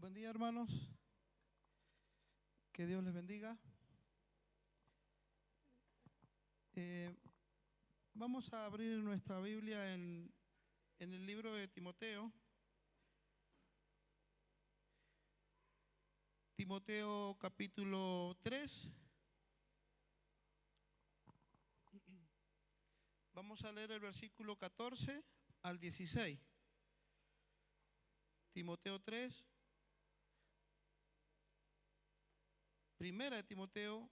Buen día, hermanos. Que Dios les bendiga. Eh, Vamos a abrir nuestra Biblia en el libro de Timoteo. Timoteo capítulo 3. Vamos a leer el versículo 14 al 16. Timoteo 3. Primera de Timoteo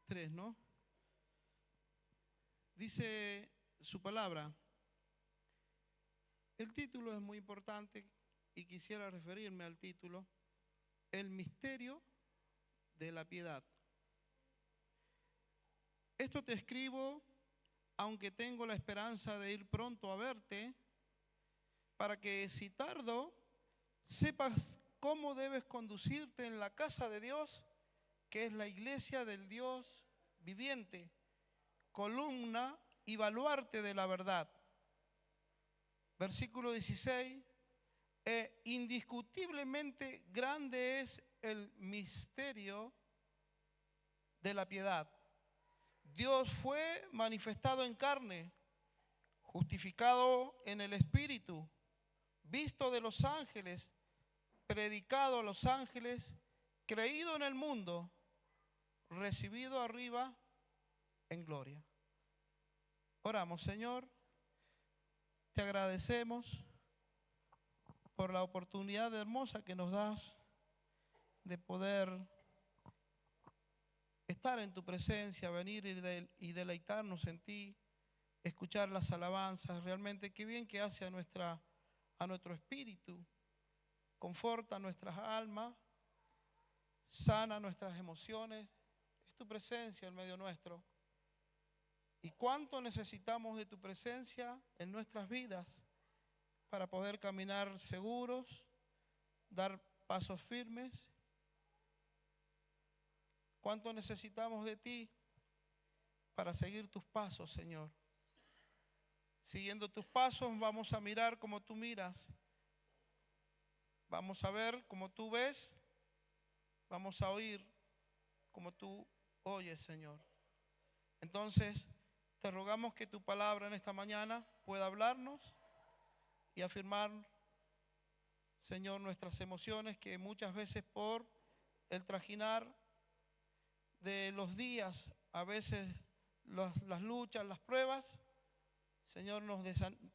3, ¿no? Dice su palabra. El título es muy importante y quisiera referirme al título: El misterio de la piedad. Esto te escribo, aunque tengo la esperanza de ir pronto a verte, para que si tardo, sepas cómo debes conducirte en la casa de Dios, que es la iglesia del Dios viviente, columna y baluarte de la verdad. Versículo 16, indiscutiblemente grande es el misterio de la piedad. Dios fue manifestado en carne, justificado en el Espíritu, visto de los ángeles, predicado a los ángeles, creído en el mundo, recibido arriba en gloria. Oramos. Señor, te agradecemos por la oportunidad hermosa que nos das de poder estar en tu presencia, venir y deleitarnos en ti, escuchar las alabanzas. Realmente qué bien que hace a nuestro espíritu, conforta nuestras almas, sana nuestras emociones. Es tu presencia en medio nuestro. Y cuánto necesitamos de tu presencia en nuestras vidas para poder caminar seguros, dar pasos firmes. Cuánto necesitamos de ti para seguir tus pasos, Señor. Siguiendo tus pasos vamos a mirar como tú miras. Vamos a ver como tú ves. Vamos a oír como tú oyes, Señor. Entonces, te rogamos que tu palabra en esta mañana pueda hablarnos y afirmar, Señor, nuestras emociones, que muchas veces por el trajinar de los días, a veces las luchas, las pruebas, Señor,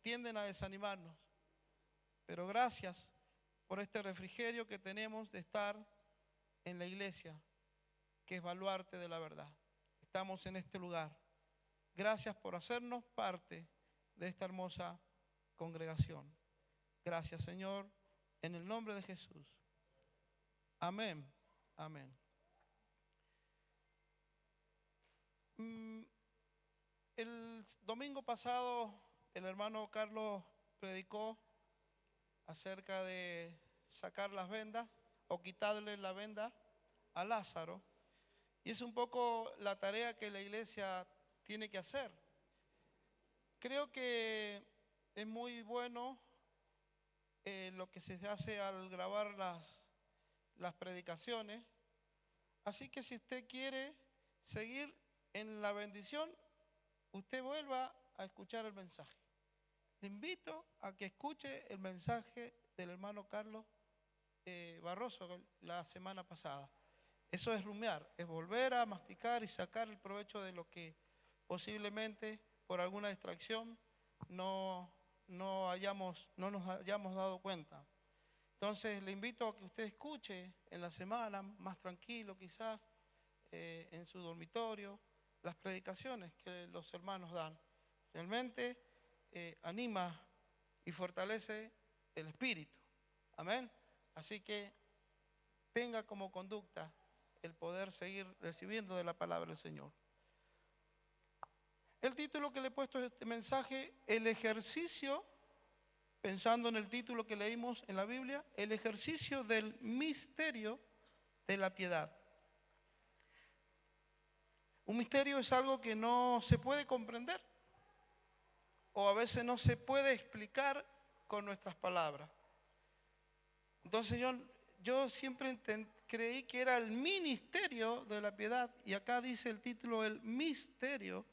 tienden a desanimarnos. Pero gracias por este refrigerio que tenemos de estar en la iglesia, que es baluarte de la verdad. Estamos en este lugar. Gracias por hacernos parte de esta hermosa congregación. Gracias, Señor, en el nombre de Jesús. Amén. Amén. El domingo pasado el hermano Carlos predicó acerca de sacar las vendas o quitarle la venda a Lázaro. Y es un poco la tarea que la iglesia tiene que hacer. Creo que es muy bueno lo que se hace al grabar las predicaciones. Así que si usted quiere seguir en la bendición, usted vuelva a escuchar el mensaje. Le invito a que escuche el mensaje del hermano Carlos Barroso la semana pasada. Eso es rumiar, es volver a masticar y sacar el provecho de lo que posiblemente por alguna distracción no nos hayamos dado cuenta. Entonces le invito a que usted escuche en la semana, más tranquilo quizás, en su dormitorio, las predicaciones que los hermanos dan. Realmente anima y fortalece el espíritu. Amén. Así que tenga como conducta el poder seguir recibiendo de la palabra del Señor. El título que le he puesto a este mensaje, el ejercicio, pensando en el título que leímos en la Biblia, el ejercicio del misterio de la piedad. Un misterio es algo que no se puede comprender o a veces no se puede explicar con nuestras palabras. Entonces yo siempre creí que era el ministerio de la piedad, y acá dice el título, el misterio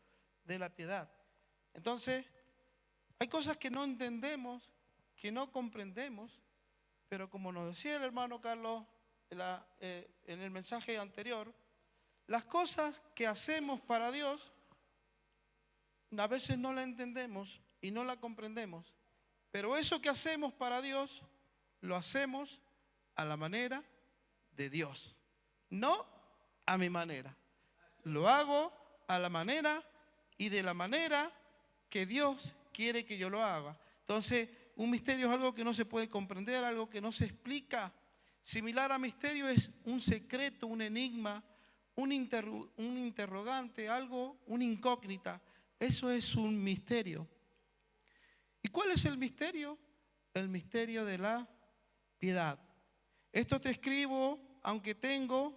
de la piedad. Entonces, hay cosas que no entendemos, que no comprendemos, pero como nos decía el hermano Carlos en el mensaje anterior, las cosas que hacemos para Dios, a veces no la entendemos y no la comprendemos, pero eso que hacemos para Dios, lo hacemos a la manera de Dios, no a mi manera. Lo hago a la manera y de la manera que Dios quiere que yo lo haga. Entonces, un misterio es algo que no se puede comprender, algo que no se explica. Similar a misterio es un secreto, un enigma, un interrogante, algo, una incógnita. Eso es un misterio. ¿Y cuál es el misterio? El misterio de la piedad. Esto te escribo, aunque tengo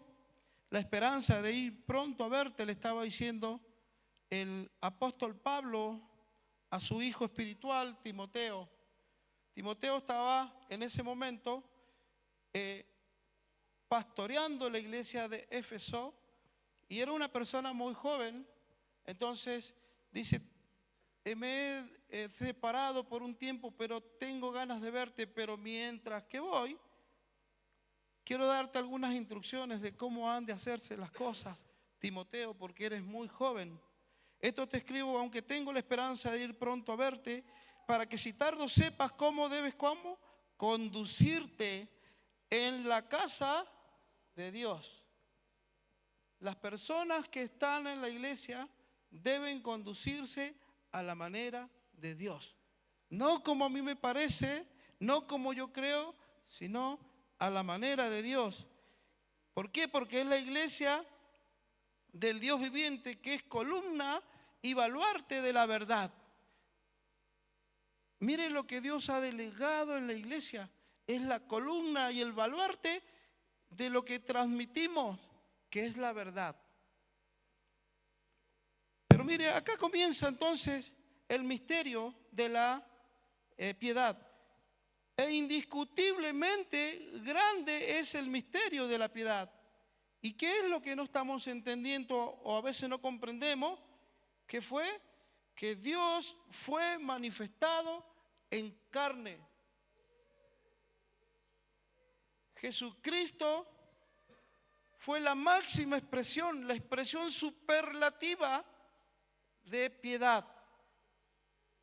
la esperanza de ir pronto a verte, le estaba diciendo el apóstol Pablo a su hijo espiritual, Timoteo. Timoteo estaba en ese momento pastoreando la iglesia de Éfeso y era una persona muy joven. Entonces dice, me he separado por un tiempo, pero tengo ganas de verte, pero mientras que voy, quiero darte algunas instrucciones de cómo han de hacerse las cosas, Timoteo, porque eres muy joven. Esto te escribo, aunque tengo la esperanza de ir pronto a verte, para que si tardo sepas cómo debes conducirte en la casa de Dios. Las personas que están en la iglesia deben conducirse a la manera de Dios. No como a mí me parece, no como yo creo, sino a la manera de Dios. ¿Por qué? Porque es la iglesia del Dios viviente, que es columna y baluarte de la verdad. Mire lo que Dios ha delegado en la iglesia. Es la columna y el baluarte de lo que transmitimos, que es la verdad. Pero mire, acá comienza entonces el misterio de la piedad. E indiscutiblemente grande es el misterio de la piedad. ¿Y qué es lo que no estamos entendiendo o a veces no comprendemos? Que fue que Dios fue manifestado en carne. Jesucristo fue la máxima expresión, la expresión superlativa de piedad.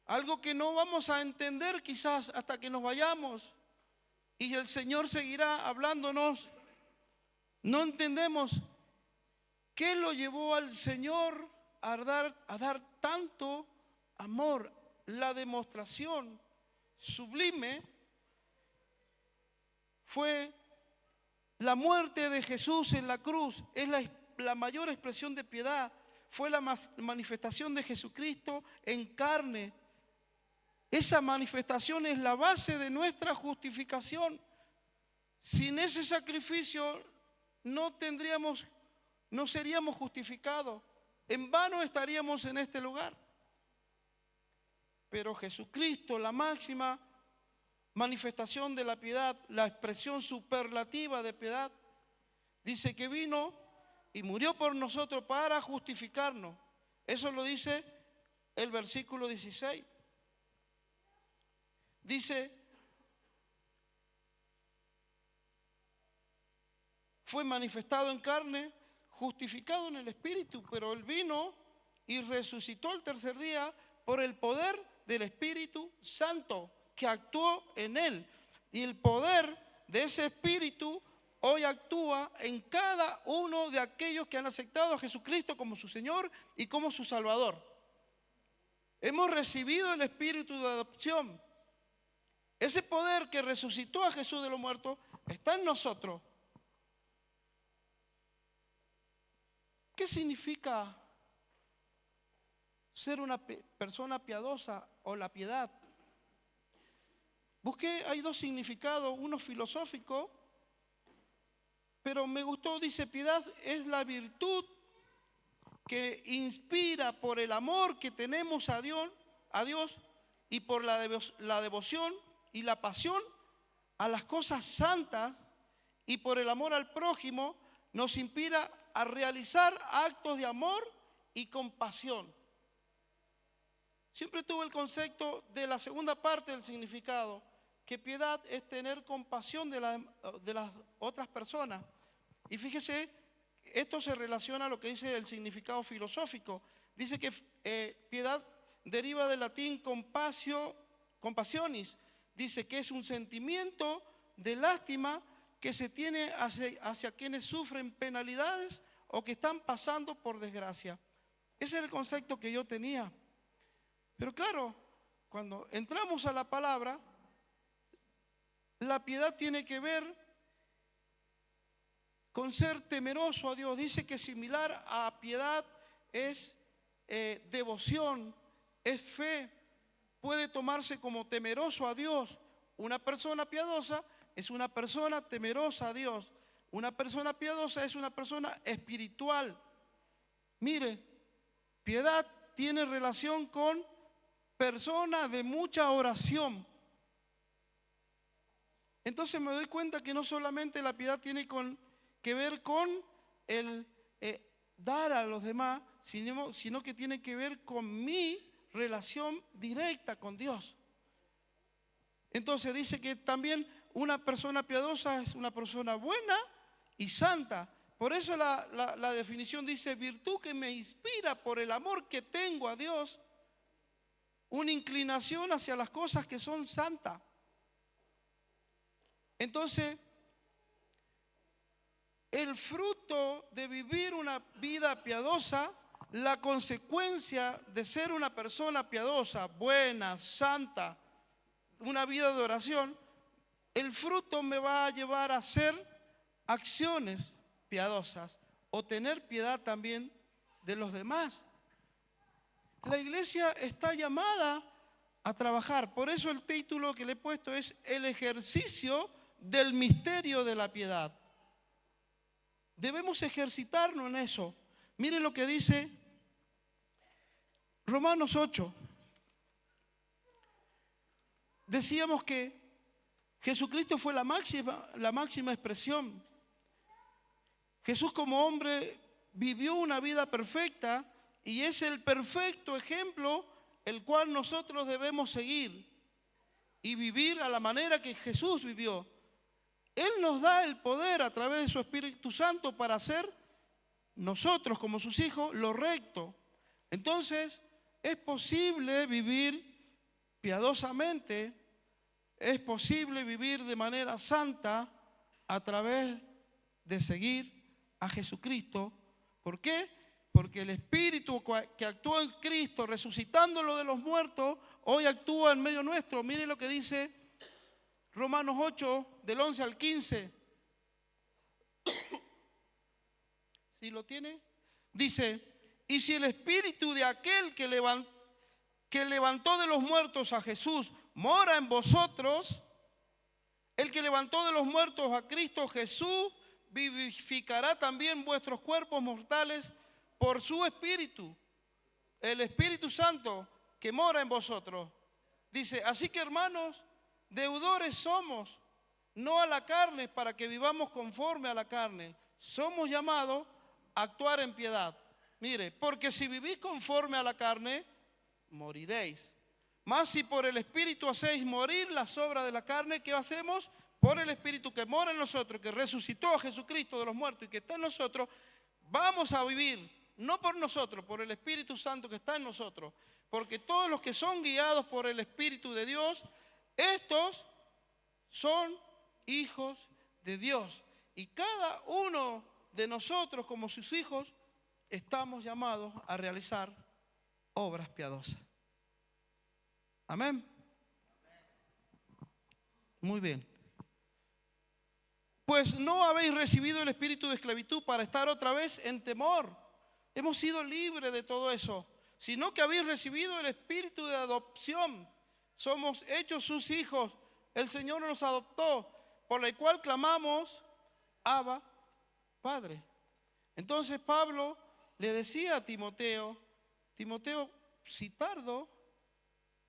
Algo que no vamos a entender quizás hasta que nos vayamos y el Señor seguirá hablándonos. No entendemos qué lo llevó al Señor a dar tanto amor. La demostración sublime fue la muerte de Jesús en la cruz. Es la mayor expresión de piedad. Fue la manifestación de Jesucristo en carne. Esa manifestación es la base de nuestra justificación. Sin ese sacrificio no seríamos justificados. En vano estaríamos en este lugar. Pero Jesucristo, la máxima manifestación de la piedad, la expresión superlativa de piedad, dice que vino y murió por nosotros para justificarnos. Eso lo dice el versículo 16. Dice, fue manifestado en carne, justificado en el Espíritu, pero Él vino y resucitó el tercer día por el poder del Espíritu Santo que actuó en Él. Y el poder de ese Espíritu hoy actúa en cada uno de aquellos que han aceptado a Jesucristo como su Señor y como su Salvador. Hemos recibido el Espíritu de adopción. Ese poder que resucitó a Jesús de los muertos está en nosotros. ¿Qué significa ser una persona piadosa o la piedad? Busqué, hay dos significados, uno filosófico, pero me gustó, dice, piedad es la virtud que inspira por el amor que tenemos a Dios y por la devoción y la pasión a las cosas santas y por el amor al prójimo nos inspira a realizar actos de amor y compasión. Siempre tuve el concepto de la segunda parte del significado, que piedad es tener compasión de las otras personas. Y fíjese, esto se relaciona a lo que dice el significado filosófico. Dice que piedad deriva del latín compassionis. Dice que es un sentimiento de lástima que se tiene hacia quienes sufren penalidades o que están pasando por desgracia. Ese era el concepto que yo tenía. Pero claro, cuando entramos a la palabra, la piedad tiene que ver con ser temeroso a Dios. Dice que similar a piedad es devoción, es fe. Puede tomarse como temeroso a Dios. Una persona piadosa es una persona temerosa a Dios. Una persona piadosa es una persona espiritual. Mire, piedad tiene relación con personas de mucha oración. Entonces me doy cuenta que no solamente la piedad tiene que ver con el dar a los demás, sino que tiene que ver con mi relación directa con Dios. Entonces dice que también una persona piadosa es una persona buena y santa. Por eso la definición dice: virtud que me inspira por el amor que tengo a Dios, una inclinación hacia las cosas que son santas. Entonces, el fruto de vivir una vida piadosa, la consecuencia de ser una persona piadosa, buena, santa, una vida de oración, el fruto me va a llevar a hacer acciones piadosas o tener piedad también de los demás. La iglesia está llamada a trabajar. Por eso el título que le he puesto es el ejercicio del misterio de la piedad. Debemos ejercitarnos en eso. Mire lo que dice Romanos 8. Decíamos que Jesucristo fue la máxima expresión. Jesús como hombre vivió una vida perfecta y es el perfecto ejemplo el cual nosotros debemos seguir y vivir a la manera que Jesús vivió. Él nos da el poder a través de su Espíritu Santo para hacer nosotros como sus hijos lo recto. Entonces es posible vivir piadosamente, es posible vivir de manera santa a través de seguir a Jesucristo. ¿Por qué? Porque el Espíritu que actuó en Cristo, resucitándolo de los muertos, hoy actúa en medio nuestro. Mire lo que dice Romanos 8, del 11 al 15. ¿Sí lo tiene? Dice: y si el Espíritu de aquel que levantó de los muertos a Jesús mora en vosotros, el que levantó de los muertos a Cristo Jesús vivificará también vuestros cuerpos mortales por su Espíritu, el Espíritu Santo que mora en vosotros. Dice: así que, hermanos, deudores somos, no a la carne, para que vivamos conforme a la carne. Somos llamados a actuar en piedad. Mire, porque si vivís conforme a la carne, moriréis. Mas si por el Espíritu hacéis morir las obras de la carne, ¿qué hacemos? Por el Espíritu que mora en nosotros, que resucitó a Jesucristo de los muertos y que está en nosotros, vamos a vivir, no por nosotros, por el Espíritu Santo que está en nosotros. Porque todos los que son guiados por el Espíritu de Dios, estos son hijos de Dios. Y cada uno de nosotros, como sus hijos, estamos llamados a realizar obras piadosas. Amén. Muy bien. Pues no habéis recibido el espíritu de esclavitud para estar otra vez en temor. Hemos sido libres de todo eso, sino que habéis recibido el espíritu de adopción. Somos hechos sus hijos. El Señor nos adoptó, por el cual clamamos: Abba, Padre. Entonces Pablo le decía a Timoteo: Timoteo, si tardo,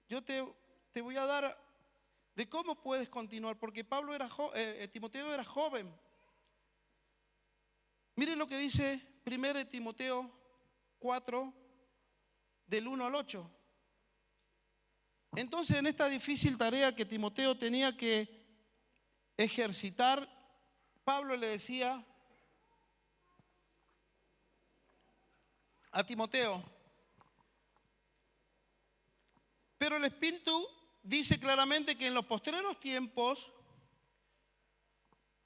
yo te voy a dar de cómo puedes continuar, porque Timoteo era joven. Mire lo que dice 1 Timoteo 4, del 1 al 8. Entonces, en esta difícil tarea que Timoteo tenía que ejercitar, Pablo le decía a Timoteo, pero el Espíritu dice claramente que en los postreros tiempos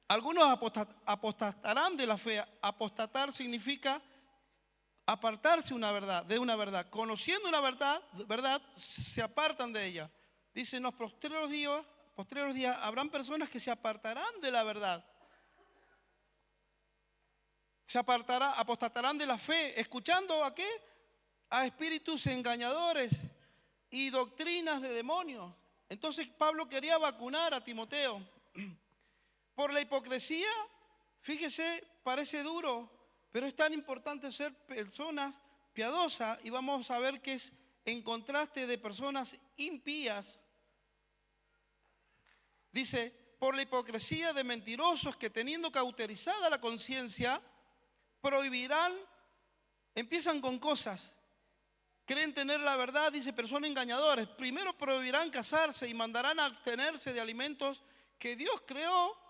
algunos apostatarán de la fe. Apostatar significa apartarse de una verdad. Conociendo una verdad, se apartan de ella. Dice, en los postreros días habrán personas que se apartarán de la verdad. Apostatarán de la fe. ¿Escuchando a qué? A espíritus engañadores y doctrinas de demonios. Entonces Pablo quería vacunar a Timoteo. Por la hipocresía, fíjese, parece duro, pero es tan importante ser personas piadosas, y vamos a ver que es en contraste de personas impías. Dice, por la hipocresía de mentirosos que teniendo cauterizada la conciencia, empiezan con cosas, creen tener la verdad, dice, pero son engañadores. Primero prohibirán casarse y mandarán a abstenerse de alimentos que Dios creó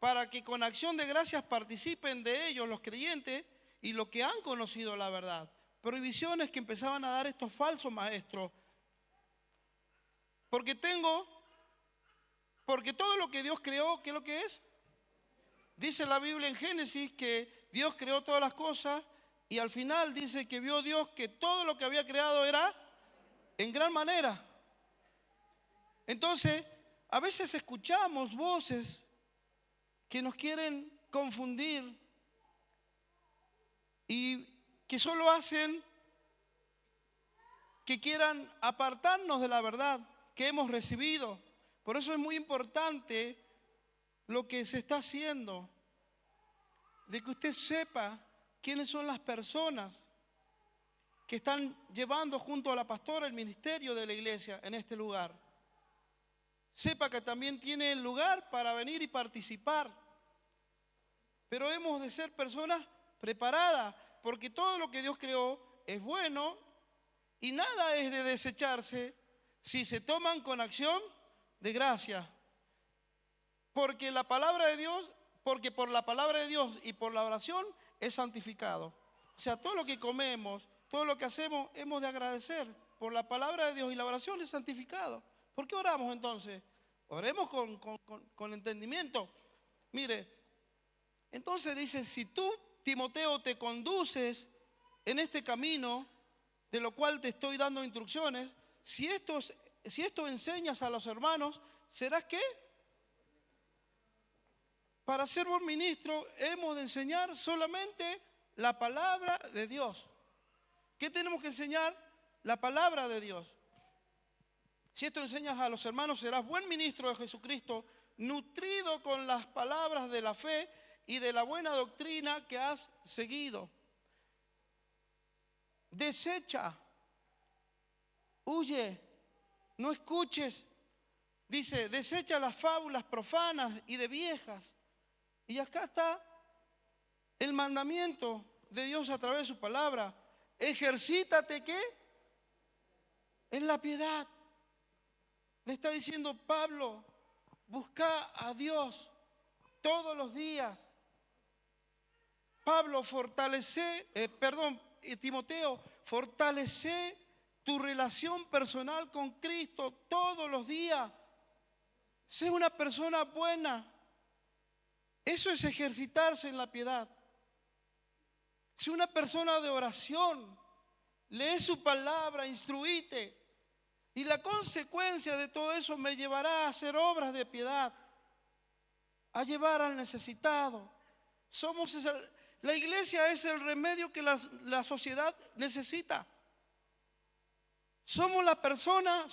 para que con acción de gracias participen de ellos los creyentes y los que han conocido la verdad. Prohibiciones que empezaban a dar estos falsos maestros. Porque todo lo que Dios creó, ¿qué es lo que es? Dice la Biblia en Génesis que Dios creó todas las cosas y al final dice que vio Dios que todo lo que había creado era en gran manera. Entonces, a veces escuchamos voces que nos quieren confundir y que solo hacen que quieran apartarnos de la verdad que hemos recibido. Por eso es muy importante lo que se está haciendo, de que usted sepa quiénes son las personas que están llevando junto a la pastora el ministerio de la iglesia en este lugar. Sepa que también tiene el lugar para venir y participar. Pero hemos de ser personas preparadas, porque todo lo que Dios creó es bueno y nada es de desecharse si se toman con acción de gracia. Porque por la palabra de Dios y por la oración es santificado. O sea, todo lo que comemos, todo lo que hacemos, hemos de agradecer. Por la palabra de Dios y la oración es santificado. ¿Por qué oramos entonces? Oremos con entendimiento. Mire, entonces dice, si tú, Timoteo, te conduces en este camino, de lo cual te estoy dando instrucciones, si esto enseñas a los hermanos, ¿serás qué? Para ser buen ministro hemos de enseñar solamente la palabra de Dios. ¿Qué tenemos que enseñar? La palabra de Dios. Si esto enseñas a los hermanos, serás buen ministro de Jesucristo, nutrido con las palabras de la fe y de la buena doctrina que has seguido. Desecha, huye, no escuches. Dice, desecha las fábulas profanas y de viejas. Y acá está el mandamiento de Dios a través de su palabra. Ejercítate, ¿qué? En la piedad. Le está diciendo Pablo, busca a Dios todos los días. Pablo, Timoteo, fortalece tu relación personal con Cristo todos los días. Sé una persona buena. Eso es ejercitarse en la piedad. Sé una persona de oración. Lee su palabra, instruite. Y la consecuencia de todo eso me llevará a hacer obras de piedad, a llevar al necesitado. La iglesia es el remedio que la sociedad necesita. Somos la persona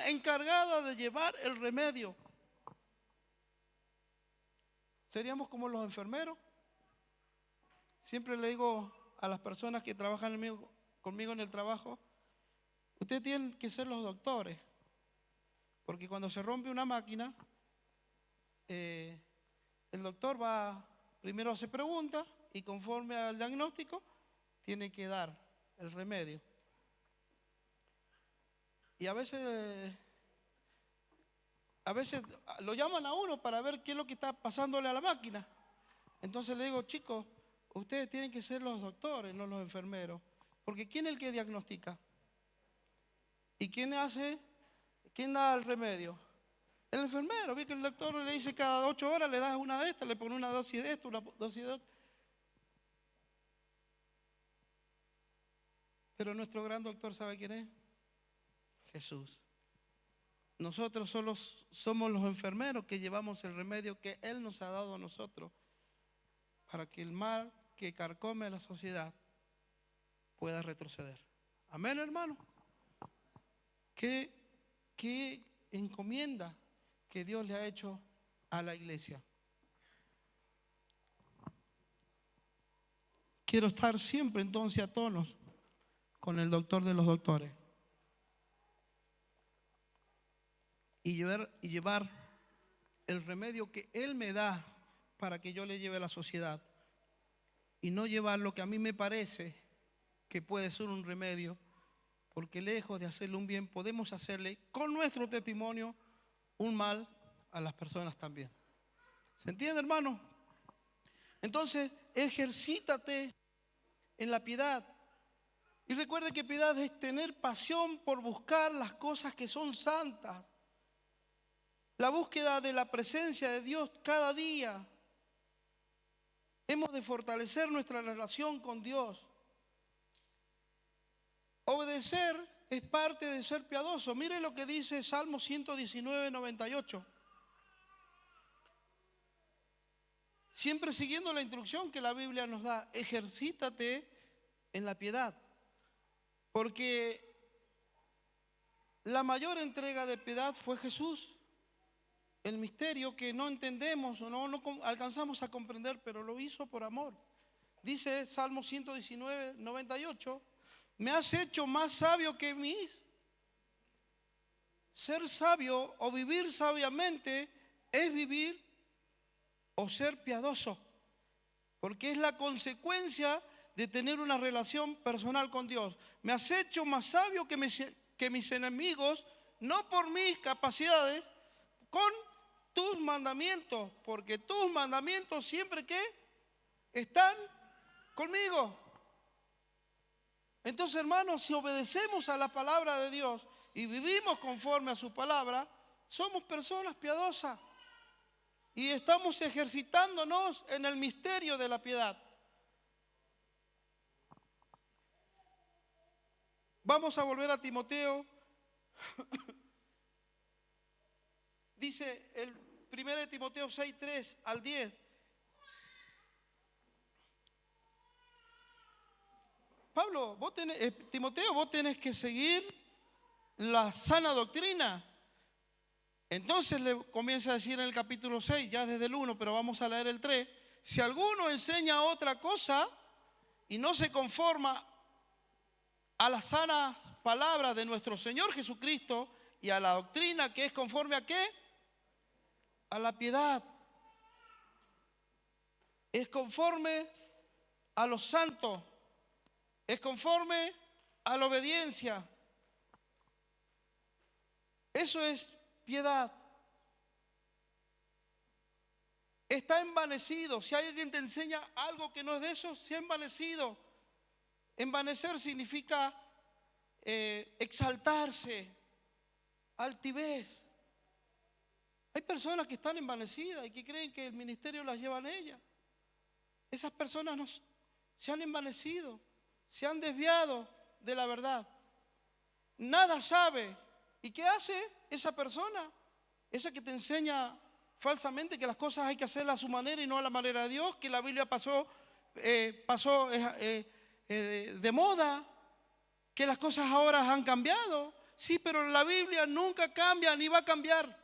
encargada de llevar el remedio. ¿Seríamos como los enfermeros? Siempre le digo a las personas que trabajan conmigo en el trabajo, ustedes tienen que ser los doctores, porque cuando se rompe una máquina, el doctor va primero hace preguntas y conforme al diagnóstico tiene que dar el remedio. Y a veces lo llaman a uno para ver qué es lo que está pasándole a la máquina. Entonces le digo, chicos, ustedes tienen que ser los doctores, no los enfermeros. Porque ¿quién es el que diagnostica? ¿Y quién da el remedio? El enfermero. Ve que el doctor le dice cada 8 horas le das una de estas, le pone una dosis de esto, una dosis de esto. Pero nuestro gran doctor, ¿sabe quién es? Jesús. Nosotros solo somos los enfermeros que llevamos el remedio que Él nos ha dado a nosotros para que el mal que carcome a la sociedad pueda retroceder. Amén, hermano. ¿Qué encomienda que Dios le ha hecho a la iglesia? Quiero estar siempre entonces a tonos con el doctor de los doctores y llevar el remedio que Él me da para que yo le lleve a la sociedad y no llevar lo que a mí me parece que puede ser un remedio, porque lejos de hacerle un bien podemos hacerle con nuestro testimonio un mal a las personas también. ¿Se entiende, hermano? Entonces, ejercítate en la piedad. Y recuerde que piedad es tener pasión por buscar las cosas que son santas. La búsqueda de la presencia de Dios cada día. Hemos de fortalecer nuestra relación con Dios. Obedecer es parte de ser piadoso. Mire lo que dice Salmo 119, 98. Siempre siguiendo la instrucción que la Biblia nos da, ejercítate en la piedad. Porque la mayor entrega de piedad fue Jesús. El misterio que no entendemos o no alcanzamos a comprender, pero lo hizo por amor. Dice Salmo 119, 98, me has hecho más sabio que mis. Ser sabio o vivir sabiamente es vivir o ser piadoso, porque es la consecuencia de tener una relación personal con Dios. Me has hecho más sabio que mis enemigos, no por mis capacidades, con tus mandamientos, porque tus mandamientos siempre que están conmigo. Entonces, hermanos, si obedecemos a la palabra de Dios y vivimos conforme a su palabra, somos personas piadosas y estamos ejercitándonos en el misterio de la piedad. Vamos a volver a Timoteo. Dice el 1 Timoteo 6, 3 al 10. Pablo, Timoteo, vos tenés que seguir la sana doctrina. Entonces le comienza a decir en el capítulo 6, ya desde el 1, pero vamos a leer el 3. Si alguno enseña otra cosa y no se conforma a las sanas palabras de nuestro Señor Jesucristo y a la doctrina que es conforme a ¿qué? A la piedad. Es conforme a los santos. Es conforme a la obediencia. Eso es piedad. Está envanecido. Si alguien te enseña algo que no es de eso, se ha envanecido. Envanecer significa exaltarse, altivez. Hay personas que están envanecidas y que creen que el ministerio las lleva a ellas. Esas personas se han envanecido, se han desviado de la verdad. Nada sabe. ¿Y qué hace esa persona? Esa que te enseña falsamente que las cosas hay que hacerlas a su manera y no a la manera de Dios, que la Biblia pasó de moda, que las cosas ahora han cambiado. Sí, pero la Biblia nunca cambia ni va a cambiar.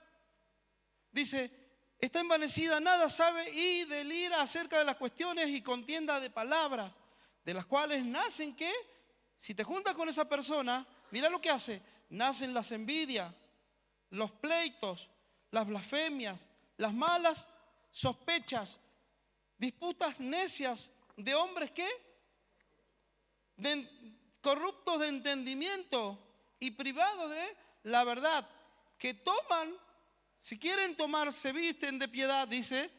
Dice, está envanecida, nada sabe y delira acerca de las cuestiones y contienda de palabras, de las cuales nacen ¿qué? Si te juntas con esa persona, mira lo que hace. Nacen las envidias, los pleitos, las blasfemias, las malas sospechas, disputas necias de hombres que corruptos de entendimiento y privados de la verdad, que toman, si quieren tomar, se visten de piedad, dice,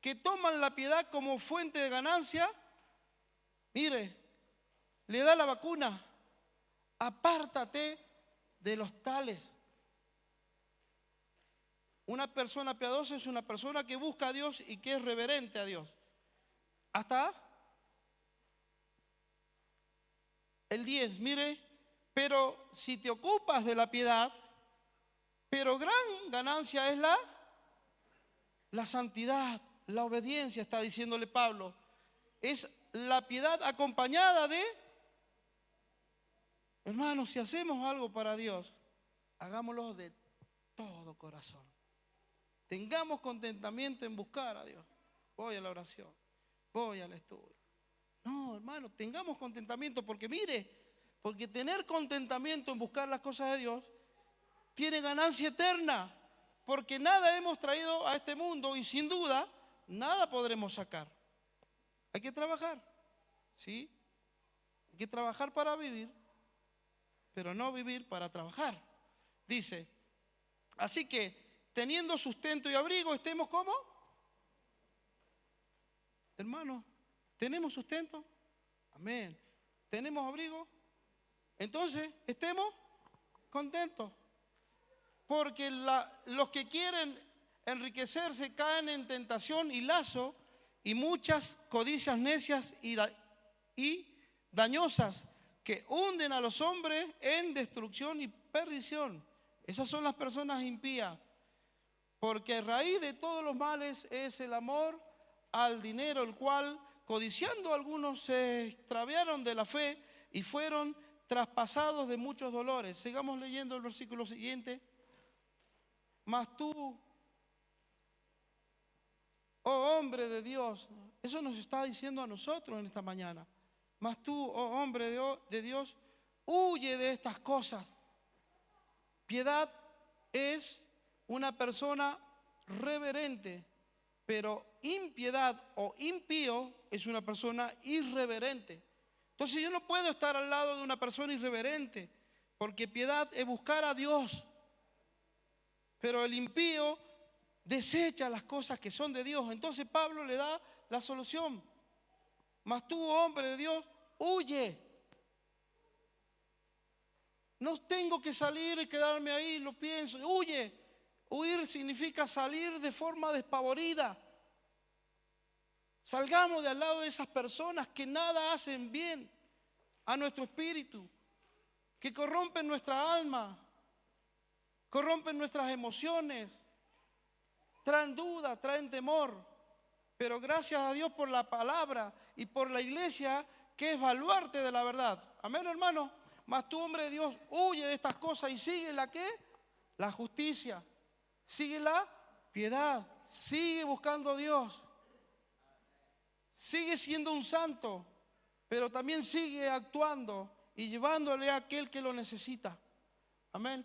que toman la piedad como fuente de ganancia. Mire, le da la vacuna: apártate de los tales. Una persona piadosa es una persona que busca a Dios y que es reverente a Dios. Hasta el 10, mire, pero si te ocupas de la piedad, pero gran ganancia es la santidad, la obediencia, está diciéndole Pablo. Es la piedad acompañada de, hermanos, si hacemos algo para Dios, hagámoslo de todo corazón. Tengamos contentamiento en buscar a Dios. Voy a la oración, voy al estudio. No, hermano, tengamos contentamiento, porque mire, porque tener contentamiento en buscar las cosas de Dios tiene ganancia eterna, porque nada hemos traído a este mundo y sin duda nada podremos sacar. Hay que trabajar, ¿sí? Hay que trabajar para vivir, pero no vivir para trabajar. Dice, así que teniendo sustento y abrigo, estemos como, hermanos, ¿tenemos sustento? Amén. ¿Tenemos abrigo? Entonces, estemos contentos. Porque los que quieren enriquecerse caen en tentación y lazo y muchas codicias necias y dañosas que hunden a los hombres en destrucción y perdición. Esas son las personas impías. Porque raíz de todos los males es el amor al dinero, el cual, codiciando algunos, se extraviaron de la fe y fueron traspasados de muchos dolores. Sigamos leyendo el versículo siguiente. Mas tú, oh hombre de Dios, eso nos está diciendo a nosotros en esta mañana. Mas tú, oh hombre de Dios, huye de estas cosas. Piedad es una persona reverente, pero impiedad o impío es una persona irreverente. Entonces yo no puedo estar al lado de una persona irreverente, porque piedad es buscar a Dios. Pero el impío desecha las cosas que son de Dios. Entonces Pablo le da la solución. Mas tú, hombre de Dios, huye. No tengo que salir y quedarme ahí, lo pienso. Huye. Huir significa salir de forma despavorida. Salgamos de al lado de esas personas que nada hacen bien a nuestro espíritu, que corrompen nuestra alma, corrompen nuestras emociones, traen duda, traen temor. Pero gracias a Dios por la palabra y por la iglesia, que es baluarte de la verdad. Amén, hermano. Mas tú, hombre de Dios, huye de estas cosas y sigue la ¿qué? La justicia, sigue la piedad, sigue buscando a Dios, sigue siendo un santo, pero también sigue actuando y llevándole a aquel que lo necesita. Amén.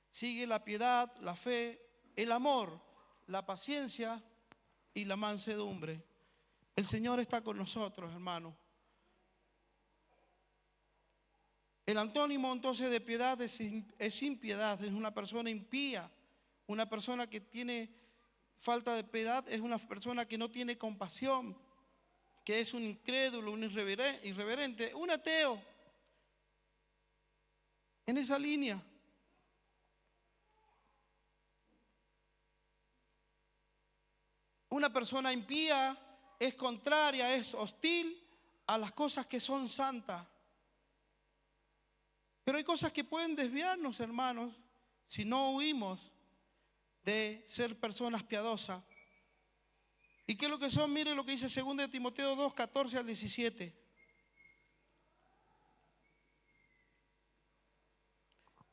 Sigue la piedad, la fe, el amor, la paciencia y la mansedumbre. El Señor está con nosotros, hermano. El antónimo entonces de piedad es impiedad, es una persona impía. Una persona que tiene falta de piedad es una persona que no tiene compasión, que es un incrédulo, un irreverente, un ateo. En esa línea. Una persona impía es contraria, es hostil a las cosas que son santas. Pero hay cosas que pueden desviarnos, hermanos, si no huimos de ser personas piadosas. ¿Y qué es lo que son? Mire lo que dice 2 Timoteo 2, 14 al 17.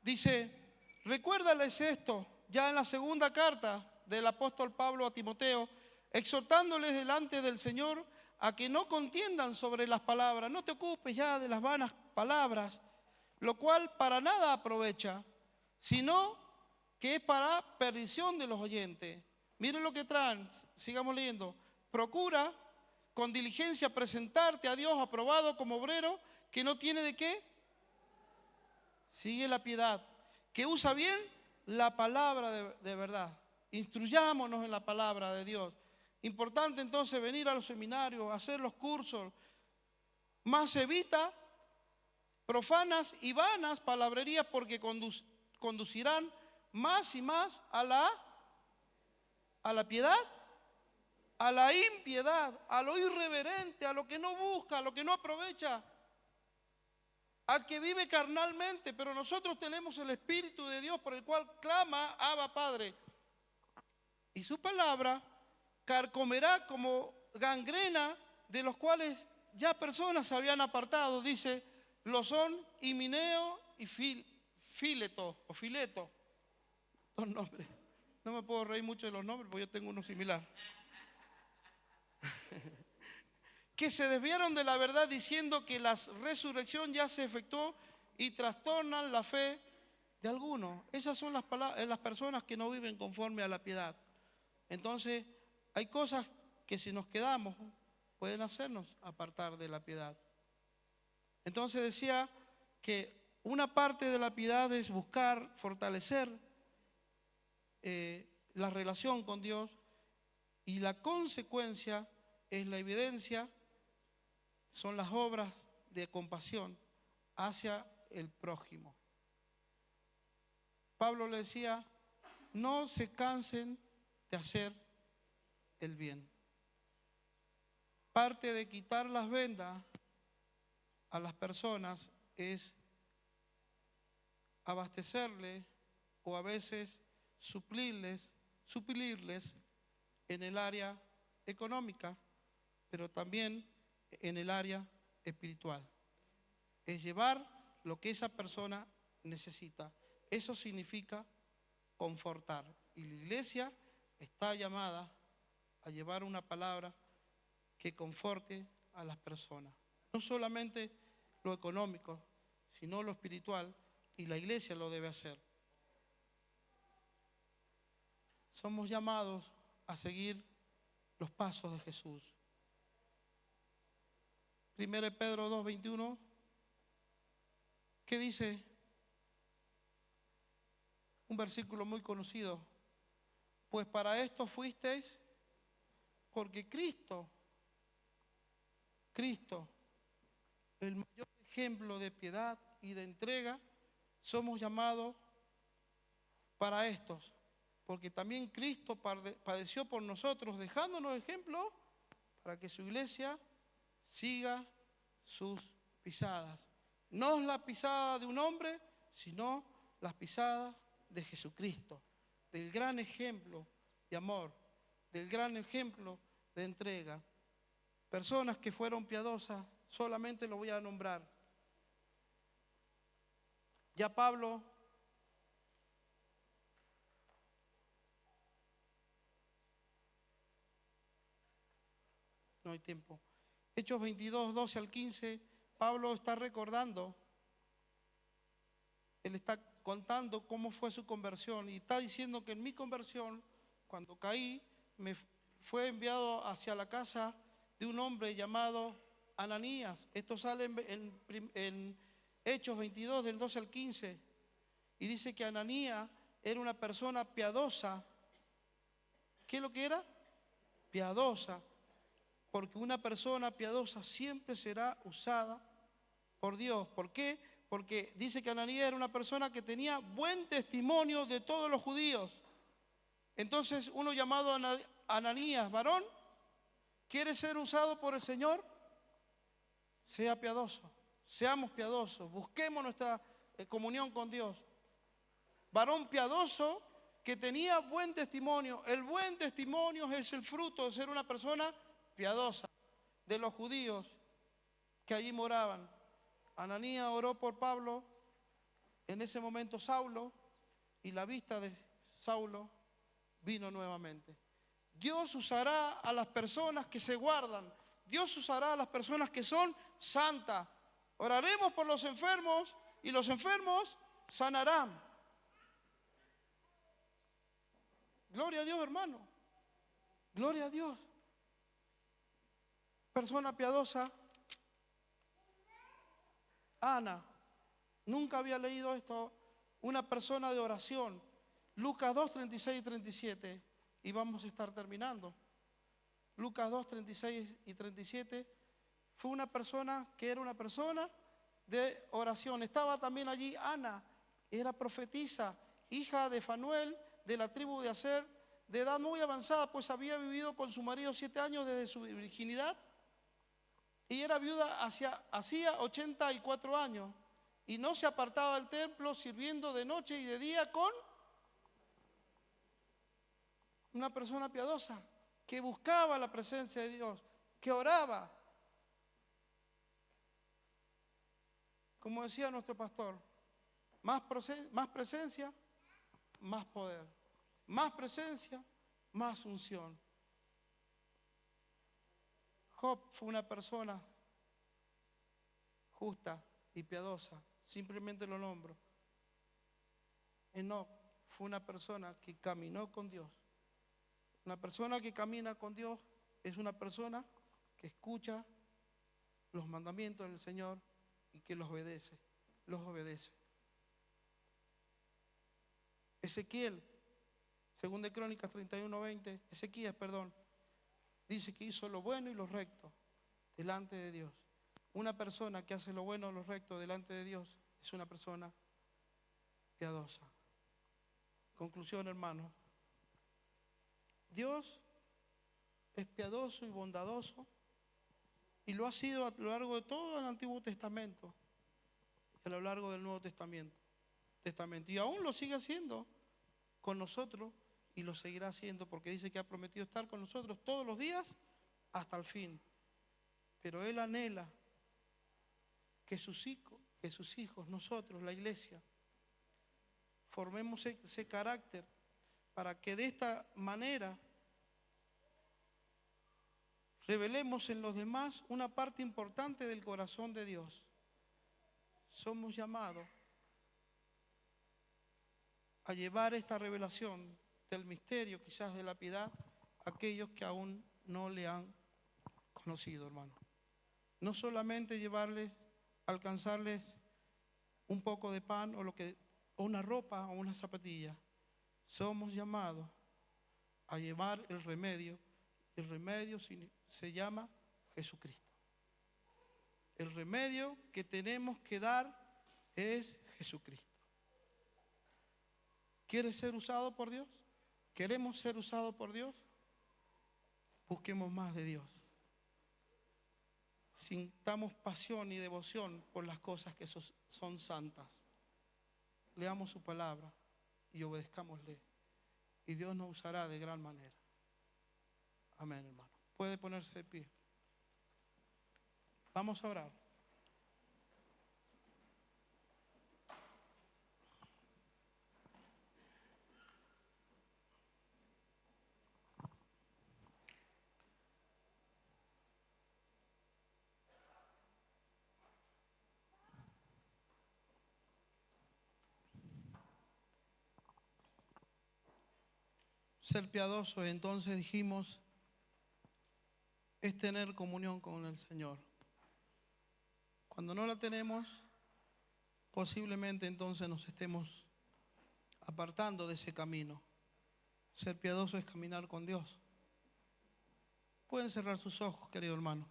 Dice, recuérdales esto, ya en la segunda carta del apóstol Pablo a Timoteo, exhortándoles delante del Señor a que no contiendan sobre las palabras. No te ocupes ya de las vanas palabras, lo cual para nada aprovecha, sino que es para perdición de los oyentes. Miren lo que traen, sigamos leyendo. Procura con diligencia presentarte a Dios aprobado como obrero que no tiene de qué. Sigue la piedad, que usa bien la palabra de verdad. Instruyámonos en la palabra de Dios. Importante entonces venir a los seminarios, hacer los cursos. Más evita profanas y vanas palabrerías porque conducirán más y más a la piedad, a la impiedad, a lo irreverente, a lo que no busca, a lo que no aprovecha, al que vive carnalmente. Pero nosotros tenemos el Espíritu de Dios por el cual clama Abba Padre. Y su palabra carcomerá como gangrena, de los cuales ya personas se habían apartado. Dice, lo son Himeneo y Fileto, o Fileto. Dos nombres. No me puedo reír mucho de los nombres porque yo tengo uno similar. Que se desviaron de la verdad diciendo que la resurrección ya se efectuó y trastornan la fe de algunos. Esas son las personas que no viven conforme a la piedad. Entonces, hay cosas que si nos quedamos pueden hacernos apartar de la piedad. Entonces decía que una parte de la piedad es buscar fortalecer la relación con Dios, y la consecuencia es la evidencia, son las obras de compasión hacia el prójimo. Pablo le decía, no se cansen de hacer el bien. Parte de quitar las vendas a las personas es abastecerles o a veces suplirles en el área económica, pero también en el área espiritual. Es llevar lo que esa persona necesita. Eso significa confortar. Y la iglesia está llamada a llevar una palabra que conforte a las personas. No solamente lo económico, sino lo espiritual, y la iglesia lo debe hacer. Somos llamados a seguir los pasos de Jesús. 1 Pedro 2:21, ¿qué dice? Un versículo muy conocido. Pues para esto fuisteis, porque Cristo, el mayor ejemplo de piedad y de entrega, somos llamados para estos, porque también Cristo padeció por nosotros, dejándonos ejemplo para que su iglesia siga sus pisadas. No es la pisada de un hombre, sino las pisadas de Jesucristo, del gran ejemplo de amor, del gran ejemplo de entrega. Personas que fueron piadosas, solamente lo voy a nombrar. Ya Pablo no hay tiempo. Hechos 22, 12 al 15, Pablo está recordando, él está contando cómo fue su conversión y está diciendo que en mi conversión, cuando caí, me fue enviado hacia la casa de un hombre llamado Ananías. Esto sale en Hechos 22, del 12 al 15, y dice que Ananías era una persona piadosa. ¿Qué es lo que era? Piadosa. Porque una persona piadosa siempre será usada por Dios. ¿Por qué? Porque dice que Ananías era una persona que tenía buen testimonio de todos los judíos. Entonces, uno llamado Ananías, varón, ¿quiere ser usado por el Señor? Sea piadoso, seamos piadosos, busquemos nuestra comunión con Dios. Varón piadoso que tenía buen testimonio. El buen testimonio es el fruto de ser una persona piadosa, de los judíos que allí moraban. Ananías oró por Pablo, en ese momento Saulo, y la vista de Saulo vino nuevamente. Dios usará a las personas que se guardan. Dios usará a las personas que son santas. Oraremos por los enfermos y los enfermos sanarán. Gloria a Dios, hermano. Gloria a Dios. Persona piadosa. Ana, nunca había leído esto. Una persona de oración. Lucas 2, 36 y 37. Y vamos a estar terminando. Lucas 2, 36 y 37. Fue una persona que era una persona de oración. Estaba también allí Ana, era profetisa, hija de Fanuel, de la tribu de Aser, de edad muy avanzada, pues había vivido con su marido 7 años desde su virginidad. Y era viuda hacía 84 años. Y no se apartaba del templo, sirviendo de noche y de día con una persona piadosa, que buscaba la presencia de Dios, que oraba. Como decía nuestro pastor, más presencia, más poder. Más presencia, más unción. Job fue una persona justa y piadosa, simplemente lo nombro. Enoc fue una persona que caminó con Dios. Una persona que camina con Dios es una persona que escucha los mandamientos del Señor y que los obedece. Ezequiel, según de Crónicas 31:20, Ezequías, dice que hizo lo bueno y lo recto delante de Dios. Una persona que hace lo bueno y lo recto delante de Dios es una persona piadosa. Conclusión, hermanos. Dios es piadoso y bondadoso y lo ha sido a lo largo de todo el Antiguo Testamento y a lo largo del Nuevo Testamento. Y aún lo sigue haciendo con nosotros y lo seguirá haciendo porque dice que ha prometido estar con nosotros todos los días hasta el fin. Pero Él anhela que sus hijos, nosotros, la iglesia, formemos ese carácter para que de esta manera revelemos en los demás una parte importante del corazón de Dios. Somos llamados a llevar esta revelación del misterio, quizás de la piedad, a aquellos que aún no le han conocido, hermano. No solamente alcanzarles un poco de pan o una ropa o una zapatilla. Somos llamados a llevar el remedio. El remedio se llama Jesucristo. El remedio que tenemos que dar es Jesucristo. ¿Quieres ser usado por Dios? ¿Queremos ser usados por Dios? Busquemos más de Dios. Sintamos pasión y devoción por las cosas que son santas. Leamos su palabra y obedezcámosle. Y Dios nos usará de gran manera. Amén, hermano. Puede ponerse de pie. Vamos a orar. Ser piadoso, entonces dijimos, es tener comunión con el Señor. Cuando no la tenemos, posiblemente entonces nos estemos apartando de ese camino. Ser piadoso es caminar con Dios. Pueden cerrar sus ojos, querido hermano.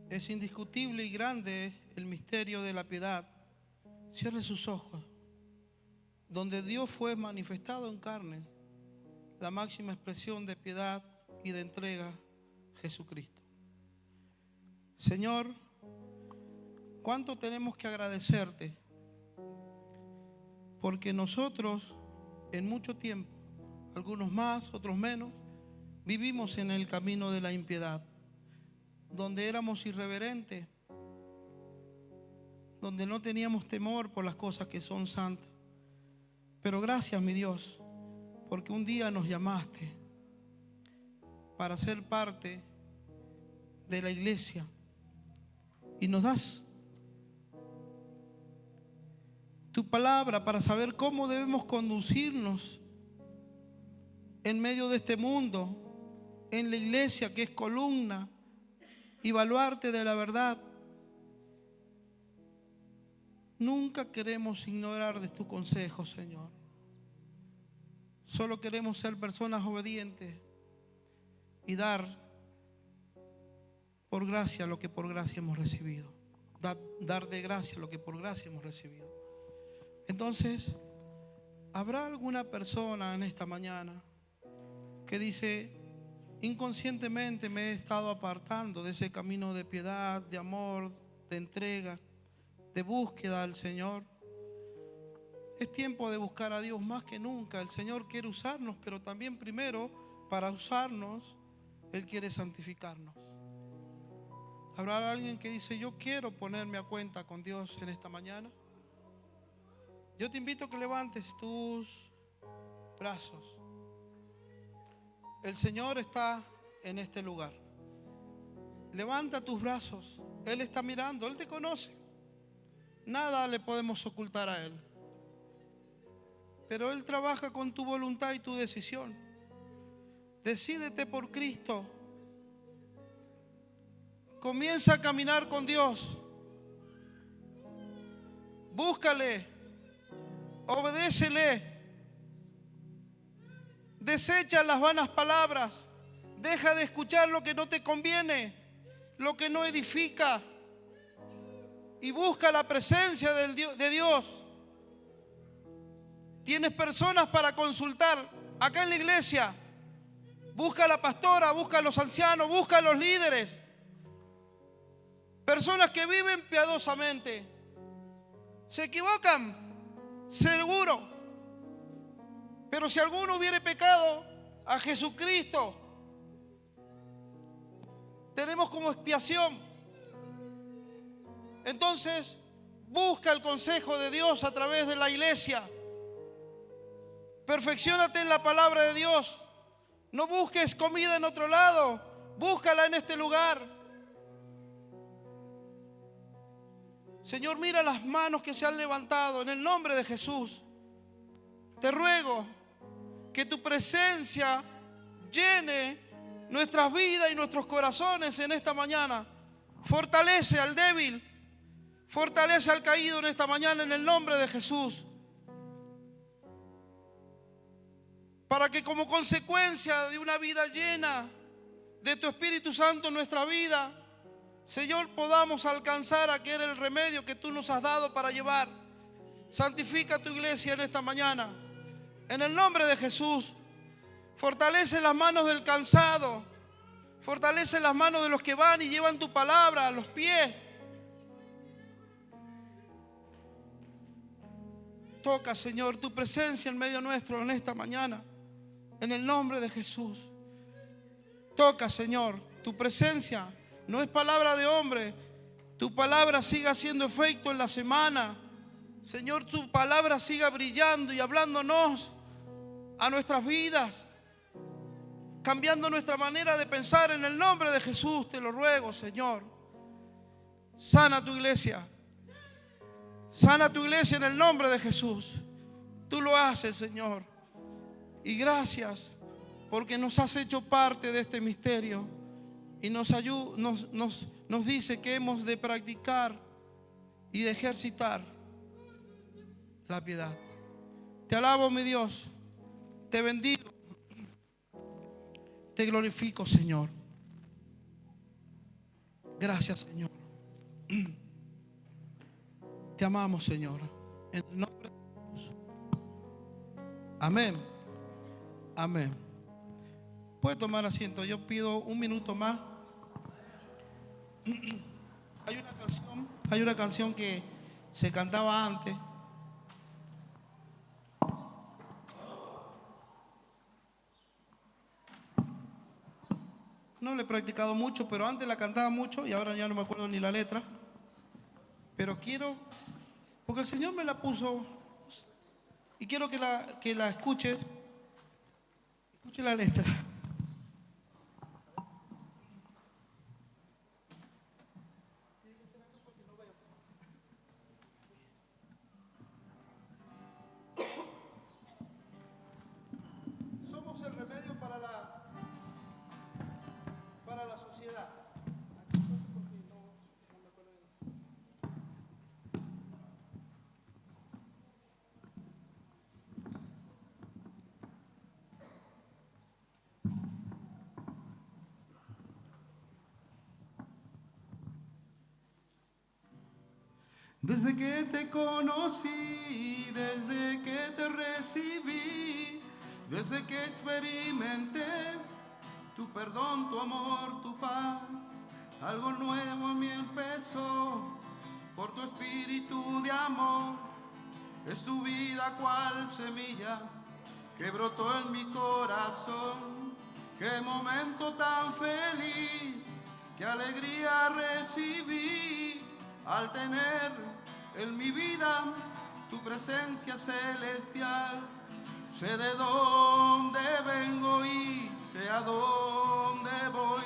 Es indiscutible y grande el misterio de la piedad. Cierre sus ojos. Donde Dios fue manifestado en carne, la máxima expresión de piedad y de entrega, Jesucristo. Señor, ¿cuánto tenemos que agradecerte? Porque nosotros, en mucho tiempo, algunos más, otros menos, vivimos en el camino de la impiedad, donde éramos irreverentes, donde no teníamos temor por las cosas que son santas. Pero gracias, mi Dios, porque un día nos llamaste para ser parte de la iglesia y nos das tu palabra para saber cómo debemos conducirnos en medio de este mundo, en la iglesia que es columna y baluarte de la verdad. Nunca queremos ignorar de tu consejo, Señor. Solo queremos ser personas obedientes y dar por gracia lo que por gracia hemos recibido. Dar de gracia lo que por gracia hemos recibido. Entonces, ¿habrá alguna persona en esta mañana que dice, inconscientemente me he estado apartando de ese camino de piedad, de amor, de entrega, de búsqueda al Señor? Es tiempo de buscar a Dios más que nunca. El Señor quiere usarnos, pero también primero, para usarnos, Él quiere santificarnos. ¿Habrá alguien que dice, yo quiero ponerme a cuenta con Dios en esta mañana? Yo te invito a que levantes tus brazos. El Señor está en este lugar. Levanta tus brazos. Él está mirando, Él te conoce. Nada le podemos ocultar a Él. Pero Él trabaja con tu voluntad y tu decisión. Decídete por Cristo. Comienza a caminar con Dios. Búscale. Obedécele. Desecha las vanas palabras. Deja de escuchar lo que no te conviene, lo que no edifica. Y busca la presencia de Dios. Tienes personas para consultar acá en la iglesia. Busca a la pastora, busca a los ancianos, busca a los líderes. Personas que viven piadosamente. Se equivocan, seguro. Pero si alguno hubiere pecado, a Jesucristo tenemos como expiación. Entonces, busca el consejo de Dios a través de la iglesia. Perfecciónate en la palabra de Dios. No busques comida en otro lado. Búscala en este lugar. Señor, mira las manos que se han levantado en el nombre de Jesús. Te ruego que tu presencia llene nuestras vidas y nuestros corazones en esta mañana. Fortalece al débil. Fortalece al caído en esta mañana en el nombre de Jesús. Para que como consecuencia de una vida llena de tu Espíritu Santo en nuestra vida, Señor, podamos alcanzar aquel el remedio que tú nos has dado para llevar. Santifica tu iglesia en esta mañana. En el nombre de Jesús, fortalece las manos del cansado. Fortalece las manos de los que van y llevan tu palabra a los pies. Toca, Señor, tu presencia en medio nuestro en esta mañana. En el nombre de Jesús. Toca, Señor, tu presencia. No es palabra de hombre. Tu palabra siga haciendo efecto en la semana. Señor, tu palabra siga brillando y hablándonos a nuestras vidas. Cambiando nuestra manera de pensar en el nombre de Jesús. Te lo ruego, Señor. Sana tu iglesia. Sana tu iglesia en el nombre de Jesús. Tú lo haces, Señor. Y gracias porque nos has hecho parte de este misterio y nos dice que hemos de practicar y de ejercitar la piedad. Te alabo, mi Dios. Te bendigo. Te glorifico, Señor. Gracias, Señor. Te amamos, Señor. En el nombre de Jesús. Amén. Amén. Puede tomar asiento. Yo pido un minuto más. Hay una canción que se cantaba antes. No la he practicado mucho, pero antes la cantaba mucho y ahora ya no me acuerdo ni la letra. Pero quiero, porque el Señor me la puso y quiero que la escuche. Escuche la letra. Desde que te conocí, desde que te recibí, desde que experimenté tu perdón, tu amor, tu paz, algo nuevo en mí empezó por tu espíritu de amor. Es tu vida cual semilla que brotó en mi corazón. Qué momento tan feliz, qué alegría recibí al tener en mi vida tu presencia celestial. Sé de dónde vengo y sé a dónde voy.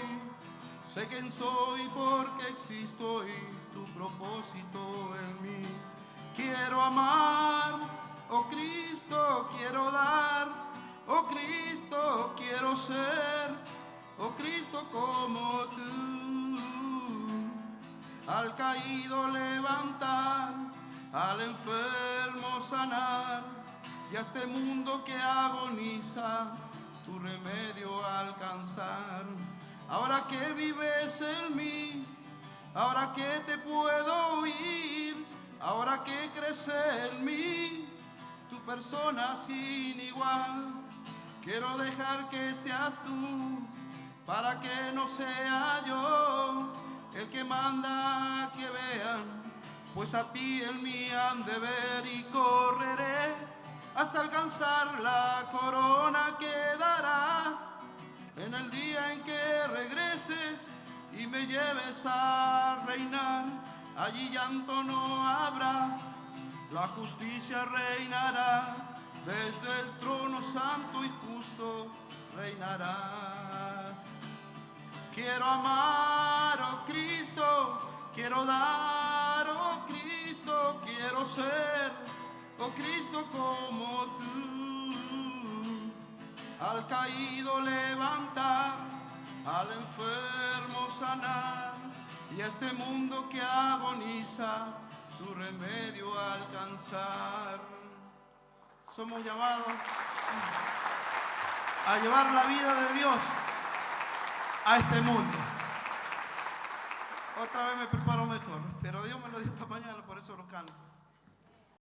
Sé quién soy porque existo y tu propósito en mí. Quiero amar, oh Cristo, quiero dar, oh Cristo, quiero ser, oh Cristo como tú. Al caído levantar, al enfermo sanar, y a este mundo que agoniza, tu remedio alcanzar. Ahora que vives en mí, ahora que te puedo oír, ahora que crece en mí, tu persona sin igual, quiero dejar que seas tú, para que no sea yo el que manda que vean, pues a ti en mí han de ver, y correré hasta alcanzar la corona que darás en el día en que regreses y me lleves a reinar. Allí llanto no habrá, la justicia reinará, desde el trono santo y justo reinarás. Quiero amar, oh Cristo, quiero dar, oh Cristo, quiero ser, oh Cristo como tú. Al caído levantar, al enfermo sanar, y a este mundo que agoniza, tu remedio alcanzar. Somos llamados a llevar la vida de Dios a este mundo. Otra vez me preparo mejor, pero Dios me lo dio esta mañana, por eso lo canto.